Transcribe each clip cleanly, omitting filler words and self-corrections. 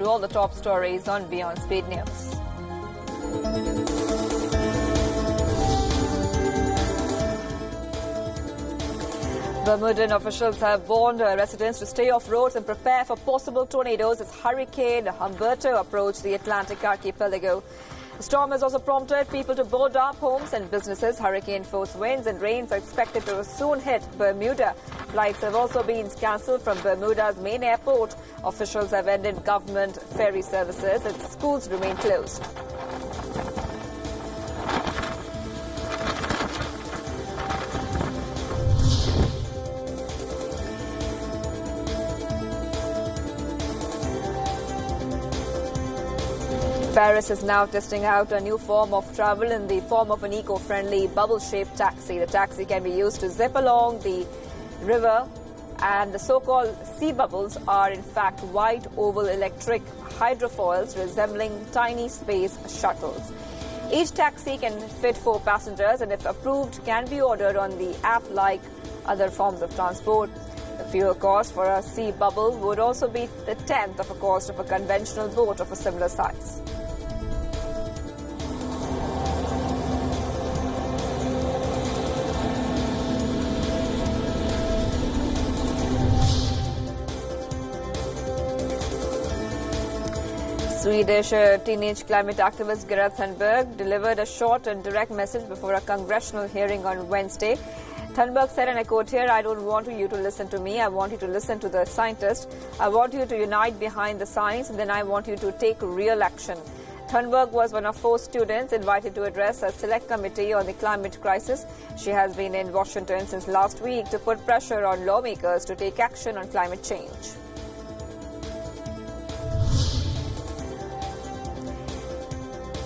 All the top stories on WION Speed News. Bermudan officials have warned residents to stay off roads and prepare for possible tornadoes as Hurricane Humberto approached the Atlantic archipelago. The storm has also prompted people to board up homes and businesses. Hurricane-force winds and rains are expected to soon hit Bermuda. Flights have also been cancelled from Bermuda's main airport. Officials have ended government ferry services and schools remain closed. Paris is now testing out a new form of travel in the form of an eco-friendly bubble-shaped taxi. The taxi can be used to zip along the river, and the so-called sea bubbles are in fact white oval electric hydrofoils resembling tiny space shuttles. Each taxi can fit 4 passengers and if approved can be ordered on the app like other forms of transport. The fuel cost for a sea bubble would also be the 10th of a cost of a conventional boat of a similar size. Swedish teenage climate activist Greta Thunberg delivered a short and direct message before a congressional hearing on Wednesday. Thunberg said, and I quote here, "I don't want you to listen to me. I want you to listen to the scientists. I want you to unite behind the science, and then I want you to take real action." Thunberg was one of 4 students invited to address a select committee on the climate crisis. She has been in Washington since last week to put pressure on lawmakers to take action on climate change.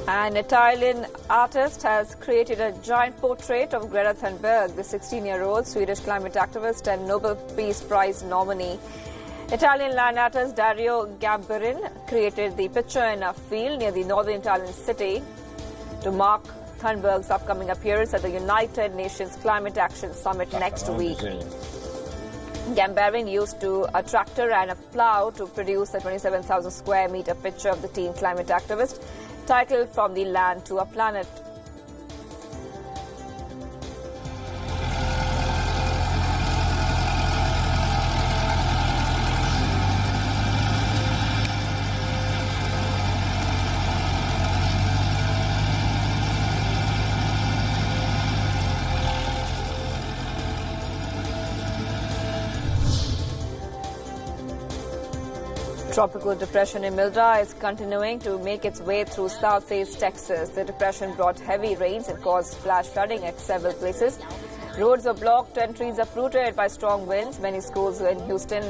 An Italian artist has created a giant portrait of Greta Thunberg, the 16-year-old Swedish climate activist and Nobel Peace Prize nominee. Italian land artist Dario Gamberin created the picture in a field near the northern Italian city to mark Thunberg's upcoming appearance at the United Nations Climate Action Summit next week. Gamberin used a tractor and a plow to produce a 27,000 square meter picture of the teen climate activist, titled From the Land to a Planet. Tropical depression Imelda is continuing to make its way through Southeast Texas. The depression brought heavy rains and caused flash flooding at several places. Roads were blocked, entries uprooted by strong winds. Many schools in Houston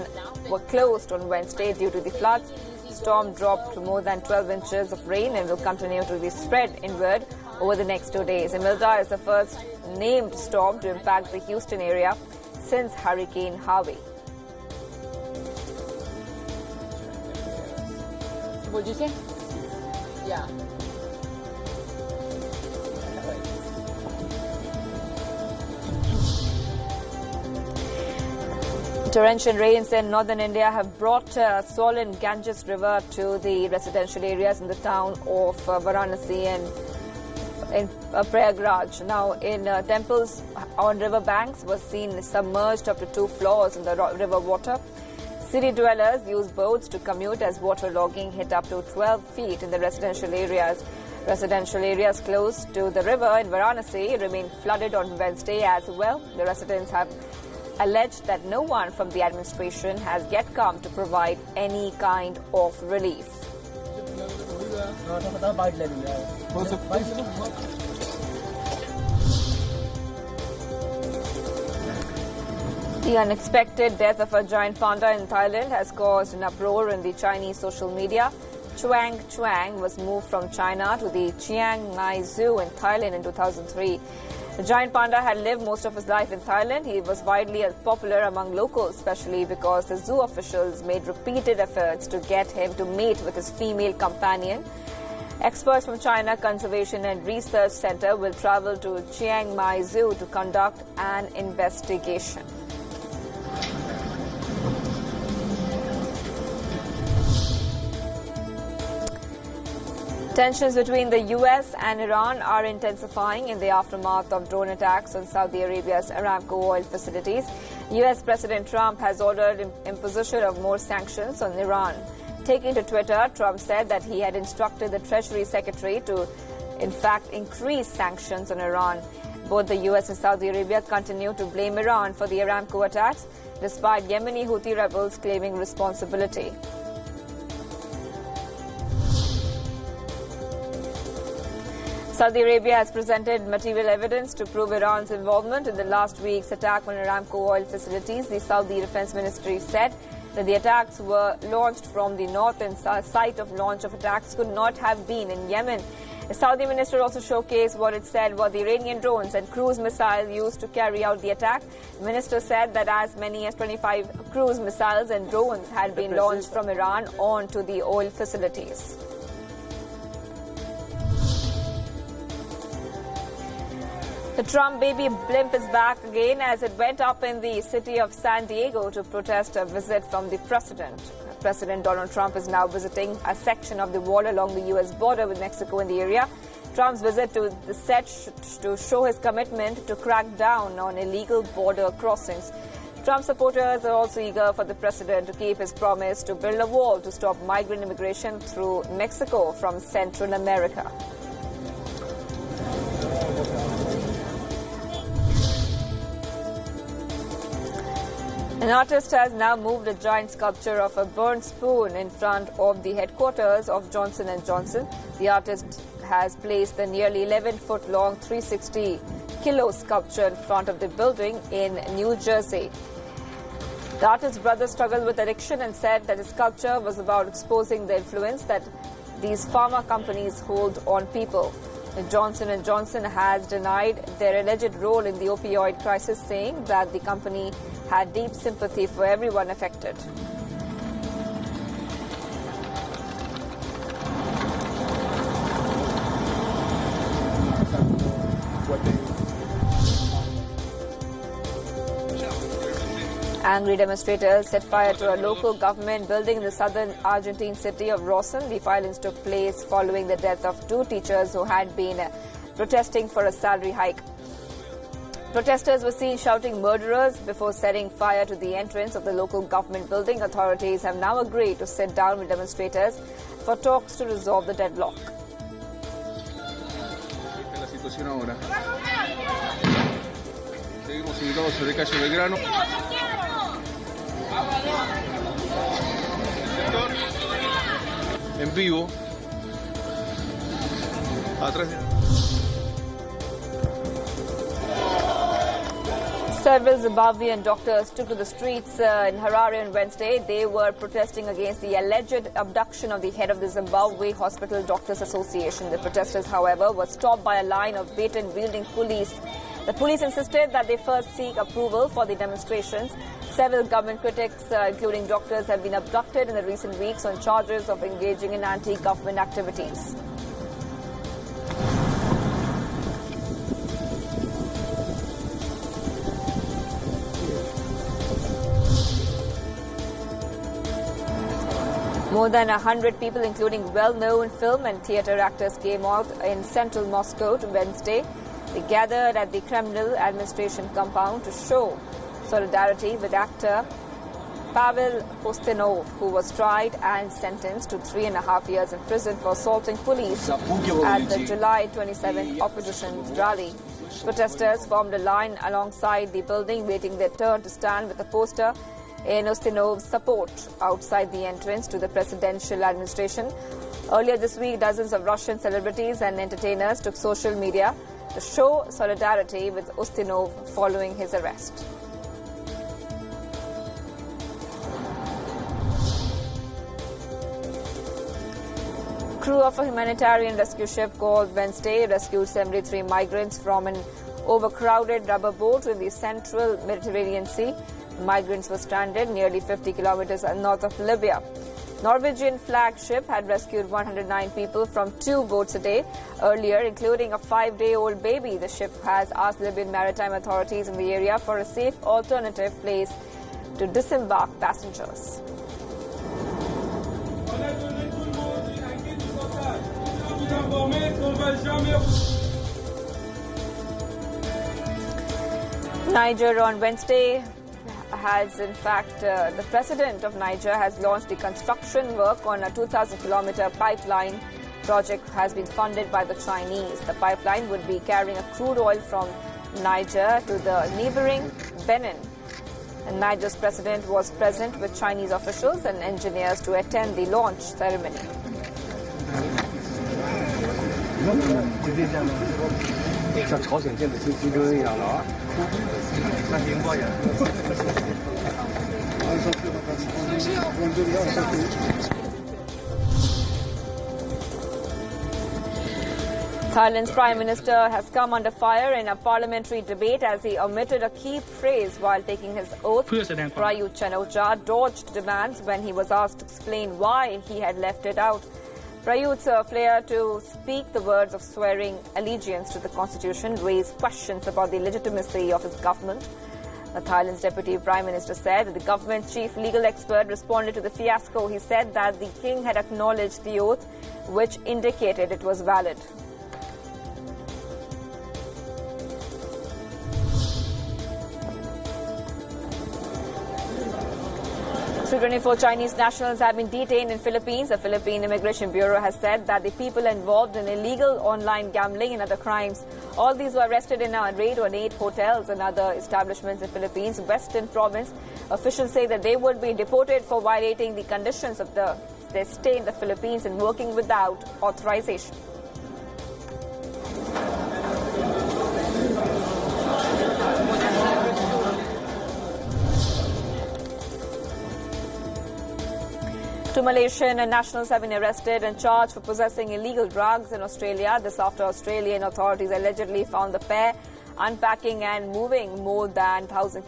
were closed on Wednesday due to the floods. The storm dropped more than 12 inches of rain and will continue to be spread inward over the next 2 days. Imelda is the first named storm to impact the Houston area since Hurricane Harvey. What did you say? Yeah. Torrential rains in northern India have brought swollen Ganges River to the residential areas in the town of Varanasi and in Prayagraj. Now, in temples on river banks was seen submerged up to 2 floors in the river water. City dwellers use boats to commute as waterlogging hit up to 12 feet in the residential areas. Residential areas close to the river in Varanasi remain flooded on Wednesday as well. The residents have alleged that no one from the administration has yet come to provide any kind of relief. The unexpected death of a giant panda in Thailand has caused an uproar in the Chinese social media. Chuang was moved from China to the Chiang Mai Zoo in Thailand in 2003. The giant panda had lived most of his life in Thailand. He was widely popular among locals, especially because the zoo officials made repeated efforts to get him to mate with his female companion. Experts from China Conservation and Research Center will travel to Chiang Mai Zoo to conduct an investigation. Tensions between the US and Iran are intensifying in the aftermath of drone attacks on Saudi Arabia's Aramco oil facilities. US President Trump has ordered imposition of more sanctions on Iran. Taking to Twitter, Trump said that he had instructed the Treasury Secretary to, in fact, increase sanctions on Iran. Both the US and Saudi Arabia continue to blame Iran for the Aramco attacks, despite Yemeni Houthi rebels claiming responsibility. Saudi Arabia has presented material evidence to prove Iran's involvement in the last week's attack on Aramco oil facilities. The Saudi Defense Ministry said that the attacks were launched from the north and site of launch of attacks could not have been in Yemen. The Saudi minister also showcased what it said were the Iranian drones and cruise missiles used to carry out the attack. The minister said that as many as 25 cruise missiles and drones had been launched from Iran onto the oil facilities. The Trump baby blimp is back again as it went up in the city of San Diego to protest a visit from the president. President Donald Trump is now visiting a section of the wall along the U.S. border with Mexico in the area. Trump's visit to the set to show his commitment to crack down on illegal border crossings. Trump supporters are also eager for the president to keep his promise to build a wall to stop migrant immigration through Mexico from Central America. An artist has now moved a giant sculpture of a burnt spoon in front of the headquarters of Johnson & Johnson. The artist has placed the nearly 11-foot-long 360-kilo sculpture in front of the building in New Jersey. The artist's brother struggled with addiction and said that his sculpture was about exposing the influence that these pharma companies hold on people. Johnson & Johnson has denied their alleged role in the opioid crisis, saying that the company had deep sympathy for everyone affected. Angry demonstrators set fire to a local government building in the southern Argentine city of Rawson. The violence took place following the death of two teachers who had been protesting for a salary hike. Protesters were seen shouting murderers before setting fire to the entrance of the local government building. Authorities have now agreed to sit down with demonstrators for talks to resolve the deadlock. En vivo, atrás. Several Zimbabwean doctors took to the streets in Harare on Wednesday. They were protesting against the alleged abduction of the head of the Zimbabwe Hospital Doctors Association. The protesters, however, were stopped by a line of baton-wielding police. The police insisted that they first seek approval for the demonstrations. Several government critics, including doctors, have been abducted in the recent weeks on charges of engaging in anti-government activities. More than 100 people, including well-known film and theatre actors, came out in central Moscow on Wednesday. They gathered at the Kremlin administration compound to show solidarity with actor Pavel Ustinov, who was tried and sentenced to 3.5 years in prison for assaulting police at the July 27 opposition rally. Protesters formed a line alongside the building, waiting their turn to stand with a poster in Ustinov's support outside the entrance to the presidential administration. Earlier this week, dozens of Russian celebrities and entertainers took social media to show solidarity with Ustinov following his arrest. Crew of a humanitarian rescue ship called Wednesday rescued 73 migrants from an overcrowded rubber boat in the central Mediterranean Sea. The migrants were stranded nearly 50 kilometers north of Libya. Norwegian flagship had rescued 109 people from 2 boats a day earlier, including a 5-day-old baby. The ship has asked Libyan maritime authorities in the area for a safe alternative place to disembark passengers. Niger on Wednesday has, in fact, the president of Niger has launched the construction work on a 2,000-kilometer pipeline. Project has been funded by the Chinese. The pipeline would be carrying a crude oil from Niger to the neighboring Benin. And Niger's president was present with Chinese officials and engineers to attend the launch ceremony. Thailand's Prime Minister has come under fire in a parliamentary debate as he omitted a key phrase while taking his oath. Prayut Chan-o-cha dodged demands when he was asked to explain why he had left it out. Prayut's flair to speak the words of swearing allegiance to the constitution raised questions about the legitimacy of his government. Thailand's Deputy Prime Minister said that the government's chief legal expert responded to the fiasco. He said that the king had acknowledged the oath, which indicated it was valid. 224 Chinese nationals have been detained in Philippines. The Philippine Immigration Bureau has said that the people involved in illegal online gambling and other crimes, all these were arrested in a raid on 8 hotels and other establishments in Philippines' Western Province. Officials say that they would be deported for violating the conditions of their stay in the Philippines and working without authorization. Two Malaysian nationals have been arrested and charged for possessing illegal drugs in Australia. This after Australian authorities allegedly found the pair unpacking and moving more than 1,000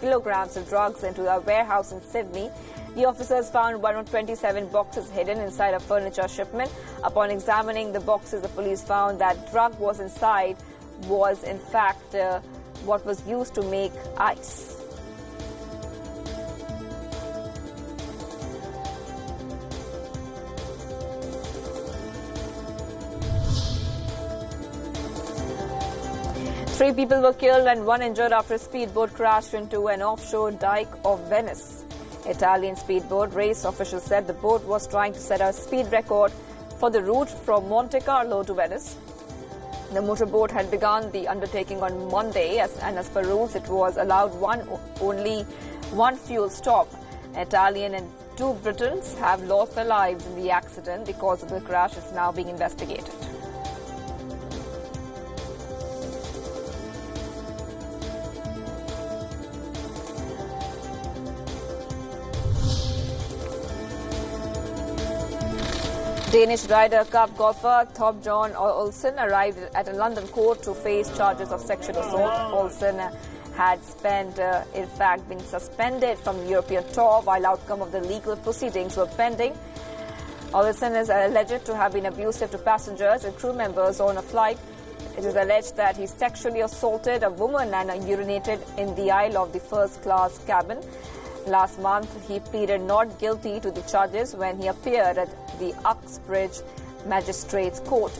kilograms of drugs into a warehouse in Sydney. The officers found 127 boxes hidden inside a furniture shipment. Upon examining the boxes, the police found that drug was inside was in fact what was used to make ice. Three people were killed and one injured after a speedboat crashed into an offshore dike of Venice. Italian speedboat race officials said the boat was trying to set a speed record for the route from Monte Carlo to Venice. The motorboat had begun the undertaking on Monday, and as per rules, it was allowed only one fuel stop. An Italian and 2 Britons have lost their lives in the accident. The cause of the crash is now being investigated. Danish Ryder Cup golfer Thorbjørn Olsen arrived at a London court to face charges of sexual assault. Olsen had in fact, been suspended from the European Tour while outcome of the legal proceedings were pending. Olsen is alleged to have been abusive to passengers and crew members on a flight. It is alleged that he sexually assaulted a woman and urinated in the aisle of the first-class cabin. Last month, he pleaded not guilty to the charges when he appeared at the Uxbridge Magistrates Court.